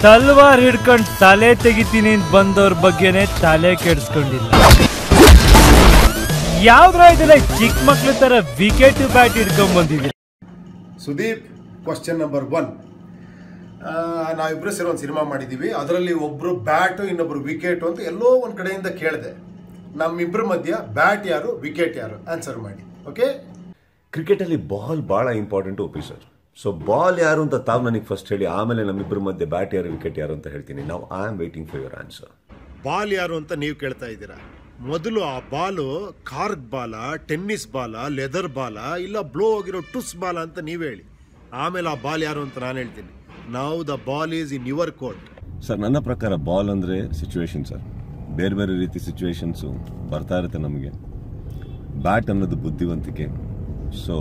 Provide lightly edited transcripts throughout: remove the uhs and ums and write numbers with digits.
ತಲ್ವಾರ್ ಹಿಡ್ಕೊಂಡು ತಲೆ ತೆಗಿತೀನಿ ಅಂತ ಬಂದವ್ರ ಬಗ್ಗೆನೆ ತಲೆ ಕೆಡಿಸ್ಕೊಂಡಿಲ್ಲ. ಯಾವ್ದ್ರ ಇದೆಲ್ಲ ಚಿಕ್ಕ ಮಕ್ಳ ತರ ವಿಕೆಟ್ ಬ್ಯಾಟ್ ಹಿಡ್ಕೊಂಡ್ ಬಂದಿದ್ದೀರಿ. Sudeep, question number 1. ನಾವಿಬ್ರು ಸೇರಿ ಒಂದು ಸಿನಿಮಾ ಮಾಡಿದ್ದೀವಿ. ಅದರಲ್ಲಿ ಒಬ್ರು ಬ್ಯಾಟು ಇನ್ನೊಬ್ರು ವಿಕೆಟು ಅಂತ ಎಲ್ಲೋ ಒಂದು ಕಡೆಯಿಂದ ಕೇಳಿದೆ. ನಮ್ಮಿಬ್ಬರ ಮಧ್ಯ ಬ್ಯಾಟ್ ಯಾರು ವಿಕೆಟ್ ಯಾರು ಆನ್ಸರ್ ಮಾಡಿ. ಓಕೆ, ಕ್ರಿಕೆಟಲ್ಲಿ ಬಾಲ್ ಭಾಳ ಇಂಪಾರ್ಟೆಂಟು ಒಪ್ಪಿ ಸರ್. ಸೊ ಬಾಲ್ ಯಾರು ಅಂತ ತಾವು ನನಗೆ ಫಸ್ಟ್ ಹೇಳಿ, ಆಮೇಲೆ ನಮ್ಮಿಬ್ಬರ ಮಧ್ಯೆ ಬ್ಯಾಟ್ ಯಾರು ವಿಕೆಟ್ ಯಾರು ಅಂತ ಹೇಳ್ತೀನಿ. ನಾವು I am waiting for your answer. Ball ಯಾರು ಅಂತ ನೀವು ಕೇಳ್ತಾ ಇದ್ದೀರಾ. ಮೊದಲು ಆ ಬಾಲು ಕಾರ್ಕ್ ಬಾಲ, ಟೆನ್ನಿಸ್ ಬಾಲ, ಲೆದರ್ ಬಾಲ, ಇಲ್ಲ ಬ್ಲೋ ಆಗಿರೋ ಟುಸ್ ಬಾಲ ಅಂತ ನೀವು ಹೇಳಿ. ಆಮೇಲೆ ಆ ಬಾಲ್ ಯಾರು ಅಂತ ನಾನು ಹೇಳ್ತೀನಿ. Now the ball is in your court. Sir, ನನ್ನ ಪ್ರಕಾರ ಬಾಲ್ ಅಂದರೆ ಸಿಚುವೇಶನ್ ಸರ್. ಬೇರೆ ಬೇರೆ ರೀತಿ ಸಿಚುವೇಶನ್ಸು ಬರ್ತಾ ಇರುತ್ತೆ ನಮಗೆ. ಬ್ಯಾಟ್ ಅನ್ನೋದು ಬುದ್ಧಿವಂತಿಕೆ. ಸೊ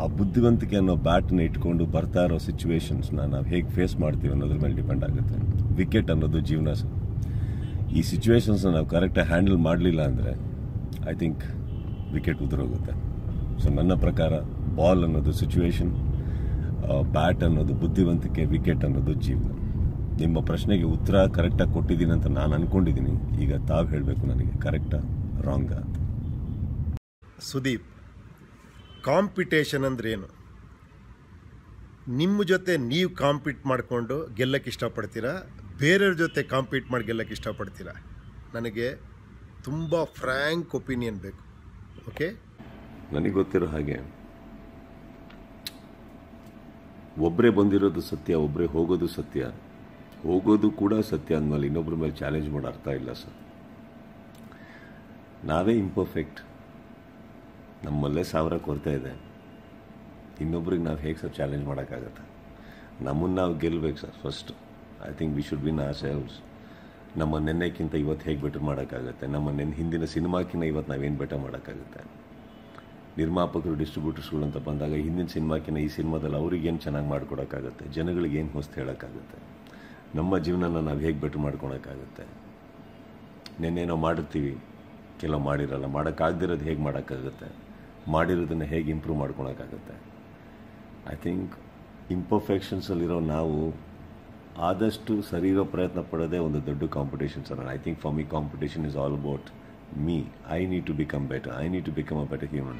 ಆ ಬುದ್ಧಿವಂತಿಕೆ ಅನ್ನೋ ಬ್ಯಾಟನ್ನ ಇಟ್ಕೊಂಡು ಬರ್ತಾ ಇರೋ ಸಿಚುವೇಶನ್ಸ್ನ ನಾವು ಹೇಗೆ ಫೇಸ್ ಮಾಡ್ತೀವಿ ಅನ್ನೋದ್ರ ಮೇಲೆ ಡಿಪೆಂಡ್ ಆಗುತ್ತೆ. ವಿಕೆಟ್ ಅನ್ನೋದು ಜೀವನ ಸರ್. ಈ ಸಿಚುವೇಶನ್ಸ್ನ ನಾವು ಕರೆಕ್ಟಾಗಿ ಹ್ಯಾಂಡಲ್ ಮಾಡಲಿಲ್ಲ ಅಂದರೆ ಐ ಥಿಂಕ್ ವಿಕೆಟ್ ಉದುರೋಗುತ್ತೆ. ಸೊ ನನ್ನ ಪ್ರಕಾರ ಬಾಲ್ ಅನ್ನೋದು ಸಿಚುವೇಶನ್, ಬ್ಯಾಟ್ ಅನ್ನೋದು ಬುದ್ಧಿವಂತಿಕೆ, ವಿಕೆಟ್ ಅನ್ನೋದು ಜೀವನ. ನಿಮ್ಮ ಪ್ರಶ್ನೆಗೆ ಉತ್ತರ ಕರೆಕ್ಟಾಗಿ ಕೊಟ್ಟಿದ್ದೀನಿ ಅಂತ ನಾನು ಅಂದ್ಕೊಂಡಿದ್ದೀನಿ. ಈಗ ತಾವು ಹೇಳಬೇಕು ನನಗೆ ಕರೆಕ್ಟಾ ರಾಂಗಾ ಅಂತ. ಸುದೀಪ್, ಕಾಂಪಿಟೇಷನ್ ಅಂದ್ರೇನು? ನಿಮ್ಮ ಜೊತೆ ನೀವು ಕಾಂಪೀಟ್ ಮಾಡಿಕೊಂಡು ಗೆಲ್ಲಕ್ಕೆ ಇಷ್ಟಪಡ್ತೀರಾ, ಬೇರೆಯವ್ರ ಜೊತೆ ಕಾಂಪೀಟ್ ಮಾಡಿ ಗೆಲ್ಲಕ್ಕೆ ಇಷ್ಟಪಡ್ತೀರಾ? ನನಗೆ ತುಂಬ ಫ್ರ್ಯಾಂಕ್ ಒಪಿನಿಯನ್ ಬೇಕು. ಓಕೆ, ನನಗೆ ಗೊತ್ತಿರೋ ಹಾಗೆ ಒಬ್ಬರೇ ಬಂದಿರೋದು ಸತ್ಯ, ಒಬ್ಬರೇ ಹೋಗೋದು ಸತ್ಯ. ಹೋಗೋದು ಕೂಡ ಸತ್ಯ ಅಂದಮೇಲೆ ಇನ್ನೊಬ್ಬರ ಮೇಲೆ ಚಾಲೆಂಜ್ ಮಾಡೋ ಅರ್ಥ ಇಲ್ಲ ಸರ್. ನಾವೇ ಇಂಪರ್ಫೆಕ್ಟ್, ನಮ್ಮಲ್ಲೇ 1000 ಕೊರತೆ ಇದೆ. ಇನ್ನೊಬ್ರಿಗೆ ನಾವು ಹೇಗೆ ಸರ್ ಚಾಲೆಂಜ್ ಮಾಡೋಕ್ಕಾಗತ್ತೆ? ನಮ್ಮನ್ನು ನಾವು ಗೆಲ್ಲಬೇಕು sir first. I think we should win ourselves. ನಮ್ಮ ನೆನ್ನೆಕ್ಕಿಂತ ಇವತ್ತು ಹೇಗೆ ಬೆಟರ್ ಮಾಡೋಕ್ಕಾಗುತ್ತೆ? ನಮ್ಮ ಹಿಂದಿನ ಸಿನಿಮಾಕ್ಕಿಂತ ಇವತ್ತು ನಾವೇನು ಬೆಟರ್ ಮಾಡೋಕ್ಕಾಗುತ್ತೆ? ನಿರ್ಮಾಪಕರು, ಡಿಸ್ಟ್ರಿಬ್ಯೂಟರ್ಸ್ಗಳು ಅಂತ ಬಂದಾಗ ಹಿಂದಿನ ಸಿನಿಮಾಕ್ಕಿಂತ ಈ ಸಿನಿಮಾದಲ್ಲಿ ಅವ್ರಿಗೆ ಏನು ಚೆನ್ನಾಗಿ ಮಾಡ್ಕೊಡೋಕ್ಕಾಗುತ್ತೆ? ಜನಗಳಿಗೆ ಏನು ಹೊಸ್ತು ಹೇಳೋಕ್ಕಾಗುತ್ತೆ? ನಮ್ಮ ಜೀವನನ ನಾವು ಹೇಗೆ ಬೆಟರ್ ಮಾಡ್ಕೊಳಕ್ಕಾಗುತ್ತೆ? ನೆನ್ನೇನೋ ಮಾಡಿರ್ತೀವಿ, ಕೆಲವು ಮಾಡಿರಲ್ಲ. ಮಾಡೋಕ್ಕಾಗದಿರೋದು ಹೇಗೆ ಮಾಡೋಕ್ಕಾಗುತ್ತೆ? ಮಾಡಿರೋದನ್ನು ಹೇಗೆ ಇಂಪ್ರೂವ್ ಮಾಡ್ಕೊಳಕ್ಕಾಗುತ್ತೆ? ಐ ಥಿಂಕ್ ಇಂಪರ್ಫೆಕ್ಷನ್ಸಲ್ಲಿರೋ ನಾವು ಆದಷ್ಟು ಸರಿಯಿರೋ ಪ್ರಯತ್ನ ಪಡೋದೇ ಒಂದು ದೊಡ್ಡ competition sir. I think for me competition is all about me. I need to become better. I need to become a better human.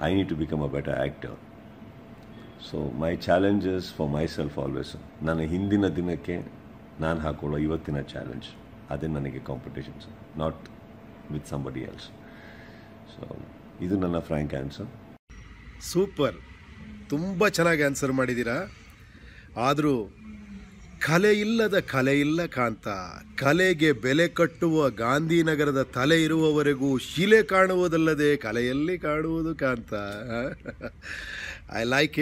I need to become a better actor. So my challenge is for myself always. ನನ್ನ ಹಿಂದಿನ ದಿನಕ್ಕೆ ನಾನು ಹಾಕೊಳ್ಳೋ ಇವತ್ತಿನ challenge, ಅದೇ ನನಗೆ competition sir, not with somebody else. So ಇದು ನನ್ನ frank answer. Super, ತುಂಬ ಚೆನ್ನಾಗಿ ಆನ್ಸರ್ ಮಾಡಿದ್ದೀರಾ. ಆದರೂ ಕಲೆ ಇಲ್ಲದ ಕಲೆ ಇಲ್ಲ ಕಾಂತ. ಕಲೆಗೆ ಬೆಲೆ ಕಟ್ಟುವ ಗಾಂಧಿನಗರದ ತಲೆ ಇರುವವರೆಗೂ ಶಿಲೆ ಕಾಣುವುದಲ್ಲದೆ ಕಲೆಯಲ್ಲಿ ಕಾಣುವುದು ಕಾಂತ. ಐ ಲೈಕ್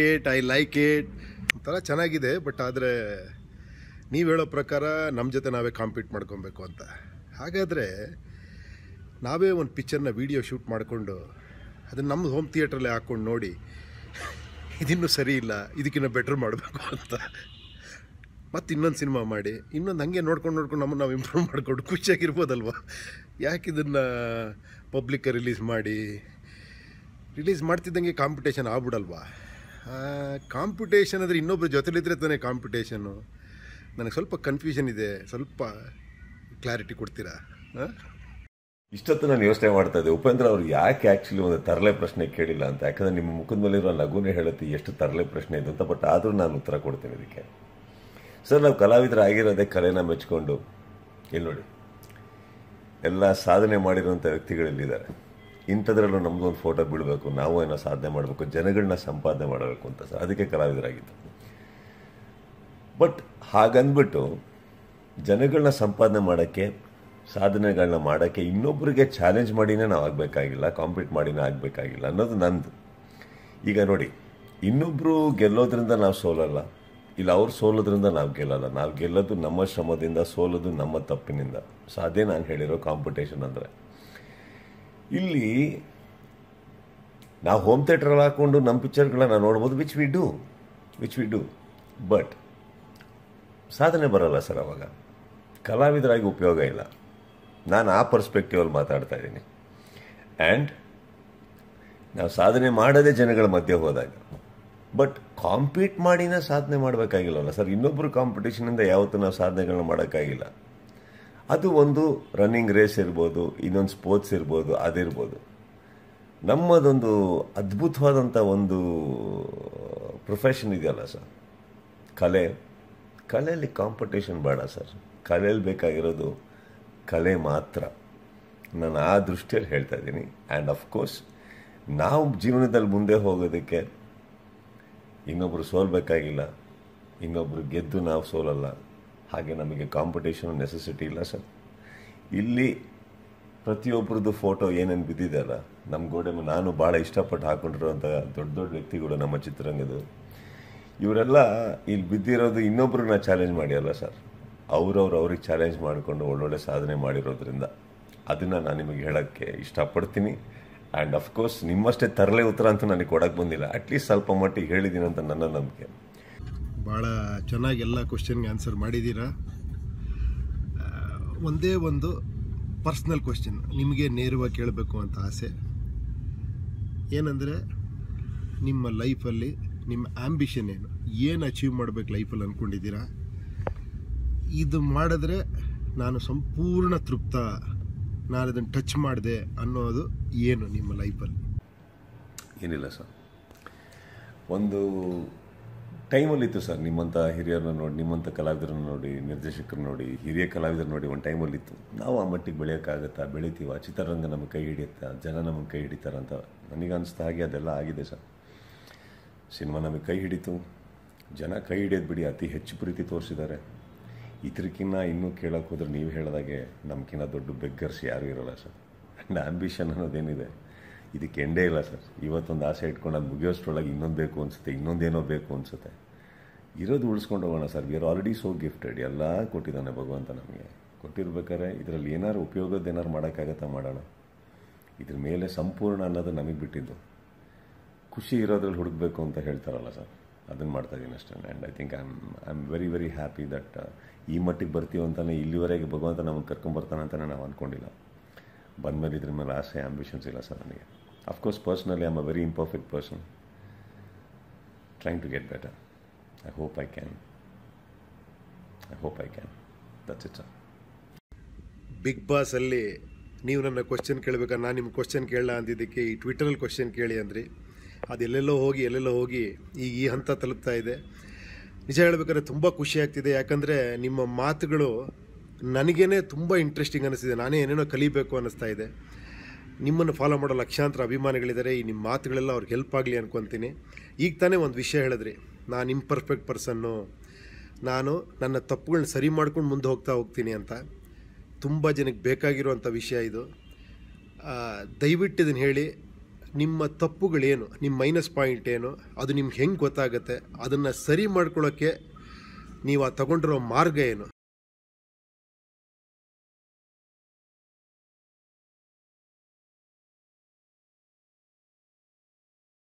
ಇಟ್ ಒಂಥರ ಚೆನ್ನಾಗಿದೆ. ಬಟ್ ಆದರೆ ನೀವು ಹೇಳೋ ಪ್ರಕಾರ ನಮ್ಮ ಜೊತೆ ನಾವೇ ಕಾಂಪೀಟ್ ಮಾಡ್ಕೊಬೇಕು ಅಂತ. ಹಾಗಾದರೆ ನಾವೇ ಒಂದು ಪಿಕ್ಚರ್ನ ವೀಡಿಯೋ ಶೂಟ್ ಮಾಡಿಕೊಂಡು ಅದನ್ನು ನಮ್ಮ ಹೋಮ್ ಥಿಯೇಟ್ರಲ್ಲೇ ಹಾಕ್ಕೊಂಡು ನೋಡಿ, ಇದಿನ್ನೂ ಸರಿ ಇಲ್ಲ, ಇದಕ್ಕಿಂತ ಬೆಟ್ರ್ ಮಾಡಬೇಕು ಅಂತ ಮತ್ತು ಇನ್ನೊಂದು ಸಿನಿಮಾ ಮಾಡಿ ಇನ್ನೊಂದು ಹಂಗೆ ನೋಡ್ಕೊಂಡು ನಮ್ಮನ್ನು ನಾವು ಇಂಪ್ರೂವ್ ಮಾಡಿಕೊಂಡು ಖುಷಿಯಾಗಿರ್ಬೋದಲ್ವ? ಯಾಕೆ ಇದನ್ನು ಪಬ್ಲಿಕ್ಕ ರಿಲೀಸ್ ಮಾಡ್ತಿದ್ದಂಗೆ ಕಾಂಪಿಟೇಷನ್ ಆಗ್ಬಿಡಲ್ವಾ? ಕಾಂಪಿಟೇಷನ್ ಅಂದರೆ ಇನ್ನೊಬ್ಬರ ಜೊತೆಲಿದ್ರೆ ತಾನೇ ಕಾಂಪಿಟೇಷನ್ನು. ನನಗೆ ಸ್ವಲ್ಪ ಕನ್ಫ್ಯೂಷನ್ ಇದೆ, ಸ್ವಲ್ಪ ಕ್ಲಾರಿಟಿ ಕೊಡ್ತೀರಾ? ಇಷ್ಟೊತ್ತು ನಾನು ಯೋಚನೆ ಮಾಡ್ತಾ ಇದ್ದೆ, ಉಪೇಂದ್ರ ಅವ್ರು ಯಾಕೆ ಆ್ಯಕ್ಚುಲಿ ಒಂದು ತರಲೆ ಪ್ರಶ್ನೆ ಕೇಳಿಲ್ಲ ಅಂತ. ಯಾಕಂದರೆ ನಿಮ್ಮ ಮುಖದ ಮೇಲಿರೋ ನಗುನೇ ಹೇಳುತ್ತೆ ಎಷ್ಟು ತರಲೆ ಪ್ರಶ್ನೆ ಇದೆ ಅಂತ. ಬಟ್ ಆದರೂ ನಾನು ಉತ್ತರ ಕೊಡ್ತೀನಿ ಇದಕ್ಕೆ. ಸರ್, ನಾವು ಕಲಾವಿದರಾಗಿರೋದೇ ಕಲೆನ ಮೆಚ್ಕೊಂಡು. ಇಲ್ಲಿ ನೋಡಿ, ಎಲ್ಲ ಸಾಧನೆ ಮಾಡಿರೋಂಥ ವ್ಯಕ್ತಿಗಳಿಲ್ಲಿದ್ದಾರೆ. ಇಂಥದ್ರಲ್ಲೂ ನಮ್ಮದೊಂದು ಫೋಟೋ ಬಿಡಬೇಕು, ನಾವು ಏನೋ ಸಾಧನೆ ಮಾಡಬೇಕು, ಜನಗಳನ್ನ ಸಂಪಾದನೆ ಮಾಡಬೇಕು ಅಂತ ಸರ್, ಅದಕ್ಕೆ ಕಲಾವಿದರಾಗಿತ್ತು. ಬಟ್ ಹಾಗಂದ್ಬಿಟ್ಟು ಜನಗಳನ್ನ ಸಂಪಾದನೆ ಮಾಡೋಕ್ಕೆ, ಸಾಧನೆಗಳನ್ನ ಮಾಡೋಕ್ಕೆ ಇನ್ನೊಬ್ಬರಿಗೆ ಚಾಲೆಂಜ್ ಮಾಡಿನೇ ನಾವು ಆಗಬೇಕಾಗಿಲ್ಲ, ಕಾಂಪೀಟ್ ಮಾಡಿನೇ ಆಗಬೇಕಾಗಿಲ್ಲ ಅನ್ನೋದು ನಂದು. ಈಗ ನೋಡಿ, ಇನ್ನೊಬ್ಬರು ಗೆಲ್ಲೋದ್ರಿಂದ ನಾವು ಸೋಲಲ್ಲ, ಇಲ್ಲ ಅವ್ರು ಸೋಲೋದ್ರಿಂದ ನಾವು ಗೆಲ್ಲಲ್ಲ. ನಾವು ಗೆಲ್ಲೋದು ನಮ್ಮ ಶ್ರಮದಿಂದ, ಸೋಲೋದು ನಮ್ಮ ತಪ್ಪಿನಿಂದ. ಸೊ ಅದೇ ನಾನು ಹೇಳಿರೋ ಕಾಂಪಿಟೇಷನ್ ಅಂದರೆ. ಇಲ್ಲಿ ನಾವು ಹೋಮ್ ಥಿಯೇಟ್ರಲ್ಲಿ ಹಾಕ್ಕೊಂಡು ನಮ್ಮ ಪಿಕ್ಚರ್ಗಳನ್ನ ನೋಡ್ಬೋದು, ವಿಚ್ ವಿ ಡೂ. ಬಟ್ ಸಾಧನೆ ಬರೋಲ್ಲ ಸರ್. ಅವಾಗ ಕಲಾವಿದರಾಗಿ ಉಪಯೋಗ ಇಲ್ಲ. ನಾನು ಆ ಪರ್ಸ್ಪೆಕ್ಟಿವಲ್ಲಿ ಮಾತಾಡ್ತಾ ಇದ್ದೀನಿ. ಆ್ಯಂಡ್ ನಾವು ಸಾಧನೆ ಮಾಡೋದೇ ಜನಗಳ ಮಧ್ಯೆ ಹೋದಾಗ. ಬಟ್ ಕಾಂಪೀಟ್ ಮಾಡಿನೇ ಸಾಧನೆ ಮಾಡಬೇಕಾಗಿಲ್ಲವಲ್ಲ ಸರ್. ಇನ್ನೊಬ್ಬರು ಕಾಂಪಿಟೇಷನಿಂದ ಯಾವತ್ತೂ ನಾವು ಸಾಧನೆಗಳನ್ನ ಮಾಡೋಕ್ಕಾಗಿಲ್ಲ. ಅದು ಒಂದು ರನ್ನಿಂಗ್ ರೇಸ್ ಇರ್ಬೋದು, ಇನ್ನೊಂದು ಸ್ಪೋರ್ಟ್ಸ್ ಇರ್ಬೋದು, ಅದಿರ್ಬೋದು. ನಮ್ಮದೊಂದು ಅದ್ಭುತವಾದಂಥ ಒಂದು ಪ್ರೊಫೆಷನ್ ಇದೆಯಲ್ಲ ಸರ್, ಕಲೆಯಲ್ಲಿ ಕಾಂಪಿಟೇಷನ್ ಬೇಡ ಸರ್. ಕಲೆಯಲ್ಲಿ ಬೇಕಾಗಿರೋದು ಕಲೆ ಮಾತ್ರ. ನಾನು ಆ ದೃಷ್ಟಿಯಲ್ಲಿ ಹೇಳ್ತಾ ಇದ್ದೀನಿ. ಆ್ಯಂಡ್ ಅಫ್ಕೋರ್ಸ್ ನಾವು ಜೀವನದಲ್ಲಿ ಮುಂದೆ ಹೋಗೋದಕ್ಕೆ ಇನ್ನೊಬ್ಬರು ಸೋಲ್ಬೇಕಾಗಿಲ್ಲ, ಇನ್ನೊಬ್ಬರು ಗೆದ್ದು ನಾವು ಸೋಲಲ್ಲ. ಹಾಗೆ ನಮಗೆ ಕಾಂಪಿಟೇಷನ್ ನೆಸೆಸಿಟಿ ಇಲ್ಲ ಸರ್. ಇಲ್ಲಿ ಪ್ರತಿಯೊಬ್ಬರದ್ದು ಫೋಟೋ ಏನೇನು ಬಿದ್ದಿದೆ ಅಲ್ಲ ನಮ್ಮ ಗೋಡೆ ಮೇಲೆ, ನಾನು ಭಾಳ ಇಷ್ಟಪಟ್ಟು ಹಾಕೊಂಡಿರೋಂಥ ದೊಡ್ಡ ದೊಡ್ಡ ವ್ಯಕ್ತಿಗಳು ನಮ್ಮ ಚಿತ್ರರಂಗದ್ದು, ಇವರೆಲ್ಲ ಇಲ್ಲಿ ಬಿದ್ದಿರೋದು ಇನ್ನೊಬ್ರನ್ನ ಚಾಲೆಂಜ್ ಮಾಡಿ ಅಲ್ಲ ಸರ್, ಅವ್ರಿಗೆ ಚಾಲೆಂಜ್ ಮಾಡಿಕೊಂಡು ಒಳ್ಳೊಳ್ಳೆ ಸಾಧನೆ ಮಾಡಿರೋದ್ರಿಂದ ಅದನ್ನು ನಾನು ನಿಮಗೆ ಹೇಳೋಕ್ಕೆ ಇಷ್ಟಪಡ್ತೀನಿ. ಆ್ಯಂಡ್ ಅಫ್ಕೋರ್ಸ್ ನಿಮ್ಮಷ್ಟೇ ತರಲೆ ಉತ್ತರ ಅಂತೂ ನನಗೆ ಕೊಡೋಕ್ಕೆ ಬಂದಿಲ್ಲ, ಅಟ್ಲೀಸ್ಟ್ ಸ್ವಲ್ಪ ಮಟ್ಟಿಗೆ ಹೇಳಿದ್ದೀನಿ ಅಂತ ನನ್ನ ನಂಬಿಕೆ. ಭಾಳ ಚೆನ್ನಾಗಿ ಎಲ್ಲ ಕ್ವಶನ್ಗೆ ಆನ್ಸರ್ ಮಾಡಿದ್ದೀರಾ. ಒಂದೇ ಒಂದು ಪರ್ಸ್ನಲ್ ಕ್ವಶನ್ ನಿಮಗೆ ನೇರವಾಗಿ ಕೇಳಬೇಕು ಅಂತ ಆಸೆ. ಏನಂದರೆ, ನಿಮ್ಮ ಲೈಫಲ್ಲಿ ನಿಮ್ಮ ಆ್ಯಂಬಿಷನ್ ಏನು ಅಚೀವ್ ಮಾಡಬೇಕು ಲೈಫಲ್ಲಿ ಅಂದ್ಕೊಂಡಿದ್ದೀರಾ? ಇದು ಮಾಡಿದ್ರೆ ನಾನು ಸಂಪೂರ್ಣ ತೃಪ್ತ, ನಾನು ಅದನ್ನು ಟಚ್ ಮಾಡಿದೆ ಅನ್ನೋದು ಏನು ನಿಮ್ಮ ಲೈಫಲ್ಲಿ? ಏನಿಲ್ಲ ಸರ್, ಒಂದು ಟೈಮಲ್ಲಿತ್ತು ಸರ್, ನಿಮ್ಮಂಥ ಹಿರಿಯರನ್ನ ನೋಡಿ, ನಿಮ್ಮಂಥ ಕಲಾವಿದರನ್ನ ನೋಡಿ, ನಿರ್ದೇಶಕರು ನೋಡಿ, ಹಿರಿಯ ಕಲಾವಿದರು ನೋಡಿ, ಒಂದು ಟೈಮಲ್ಲಿತ್ತು ನಾವು ಆ ಮಟ್ಟಿಗೆ ಬೆಳೆಯೋಕ್ಕಾಗತ್ತಾ, ಬೆಳಿತೀವ, ಚಿತ್ರರಂಗ ನಮಗೆ ಕೈ ಹಿಡಿಯುತ್ತಾ, ಜನ ನಮಗೆ ಕೈ ಹಿಡಿತಾರಂತ ನನಗನ್ನಿಸ್ತಾ. ಹಾಗೆ ಅದೆಲ್ಲ ಆಗಿದೆ ಸರ್. ಸಿನಿಮಾ ನಮಗೆ ಕೈ ಹಿಡಿತು, ಜನ ಕೈ ಹಿಡಿಯೋದು ಬಿಡಿ ಅತಿ ಹೆಚ್ಚು ಪ್ರೀತಿ ತೋರಿಸಿದ್ದಾರೆ. ಇದಕ್ಕಿನ್ನ ಇನ್ನೂ ಕೇಳೋಕೆ ಹೋದ್ರೆ ನೀವು ಹೇಳಿದಾಗೆ ನಮ್ಗಿನ್ನ ದೊಡ್ಡ ಬೆಗ್ಗರ್ಸ್ ಯಾರೂ ಇರೋಲ್ಲ ಸರ್. ಆ್ಯಂಡ್ ಆ್ಯಂಬಿಷನ್ ಅನ್ನೋದೇನಿದೆ ಇದಕ್ಕೆ ಎಂಡೇ ಇಲ್ಲ ಸರ್. ಇವತ್ತೊಂದು ಆಸೆ ಇಟ್ಕೊಂಡು ಅದು ಮುಗಿಯೋಷ್ಟ್ರೊಳಗೆ ಇನ್ನೊಂದು ಬೇಕು ಅನಿಸುತ್ತೆ, ಇನ್ನೊಂದೇನೋ ಬೇಕು ಅನಿಸುತ್ತೆ. ಇರೋದು ಉಳಿಸ್ಕೊಂಡು ಹೋಗೋಣ sir. We are already so gifted. ಎಲ್ಲ ಕೊಟ್ಟಿದ್ದಾನೆ ಭಗವಂತ ನಮಗೆ. ಕೊಟ್ಟಿರ್ಬೇಕಾದ್ರೆ ಇದರಲ್ಲಿ ಏನಾದ್ರು ಉಪಯೋಗದ್ದೇನಾದ್ರು ಮಾಡೋಕ್ಕಾಗತ್ತಾ ಮಾಡೋಣ. ಇದ್ರ ಮೇಲೆ ಸಂಪೂರ್ಣ ಅನ್ನೋದು ನಮಗೆ ಬಿಟ್ಟಿದ್ದು. ಖುಷಿ ಇರೋದ್ರಲ್ಲಿ ಹುಡುಕಬೇಕು ಅಂತ ಹೇಳ್ತಾರಲ್ಲ ಸರ್, ಅದನ್ನು ಮಾಡ್ತಾಯಿದ್ದೀನಿ ಅಷ್ಟೇ. And I think I am very very happy that ಈ ಮಟ್ಟಿಗೆ ಬರ್ತೀವಿ ಅಂತಲೇ ಇಲ್ಲಿವರೆಗೆ ಭಗವಂತ ನಮಗೆ ಕರ್ಕೊಂಬರ್ತಾನೆ ಅಂತಲೇ ನಾವು ಅಂದ್ಕೊಂಡಿಲ್ಲ. ಬಂದಮೇಲೆ ಇದ್ರ ಮೇಲೆ ಆಸೆ, ಆಂಬಿಷನ್ಸ್ ಇಲ್ಲ ಸರ್ ನನಗೆ. Of course personally I am a very imperfect person trying to get better. I hope I can. That's it sir. Big ಬಾಸಲ್ಲಿ ನೀವು ನನ್ನ ಕ್ವಶನ್ ಕೇಳಬೇಕಾದ್ರೆ ನಾನು ನಿಮ್ಮ ಕ್ವಶನ್ ಕೇಳಲ್ಲ ಅಂದಿದ್ದಕ್ಕೆ ಈ ಟ್ವಿಟರಲ್ಲಿ ಕ್ವಶನ್ ಕೇಳಿ ಅಂದ್ರಿ. ಅದು ಎಲ್ಲೆಲ್ಲೋ ಹೋಗಿ ಈಗ ಈ ಹಂತ ತಲುಪ್ತಾ ಇದೆ. ನಿಜ ಹೇಳ್ಬೇಕಾದ್ರೆ ತುಂಬ ಖುಷಿ ಆಗ್ತಿದೆ. ಯಾಕಂದರೆ ನಿಮ್ಮ ಮಾತುಗಳು ನನಗೇನೆ ತುಂಬ ಇಂಟ್ರೆಸ್ಟಿಂಗ್ ಅನ್ನಿಸ್ತಿದೆ. ನಾನೇ ಏನೇನೋ ಕಲಿಬೇಕು ಅನ್ನಿಸ್ತಾ ಇದೆ. ನಿಮ್ಮನ್ನು ಫಾಲೋ ಮಾಡೋ ಲಕ್ಷಾಂತರ ಅಭಿಮಾನಿಗಳಿದ್ದಾರೆ. ಈ ನಿಮ್ಮ ಮಾತುಗಳೆಲ್ಲ ಅವ್ರಿಗೆ ಹೆಲ್ಪ್ ಆಗಲಿ ಅಂದ್ಕೊತೀನಿ. ಈಗ ತಾನೇ ಒಂದು ವಿಷಯ ಹೇಳಿದ್ರಿ, ನಾನು ಇಂಪರ್ಫೆಕ್ಟ್ ಪರ್ಸನ್ನು, ನಾನು ನನ್ನ ತಪ್ಪುಗಳನ್ನ ಸರಿ ಮಾಡ್ಕೊಂಡು ಮುಂದೆ ಹೋಗ್ತೀನಿ ಅಂತ. ತುಂಬ ಜನಕ್ಕೆ ಬೇಕಾಗಿರುವಂಥ ವಿಷಯ ಇದು. ದಯವಿಟ್ಟು ಇದನ್ನು ಹೇಳಿ, ನಿಮ್ಮ ತಪ್ಪುಗಳೇನು, ನಿಮ್ಮ ಮೈನಸ್ ಪಾಯಿಂಟ್ ಏನು, ಅದು ನಿಮ್ಗೆ ಹೆಂಗೆ ಗೊತ್ತಾಗುತ್ತೆ, ಅದನ್ನು ಸರಿ ಮಾಡ್ಕೊಳ್ಳೋಕ್ಕೆ ನೀವು ತಗೊಂಡಿರೋ ಮಾರ್ಗ ಏನು,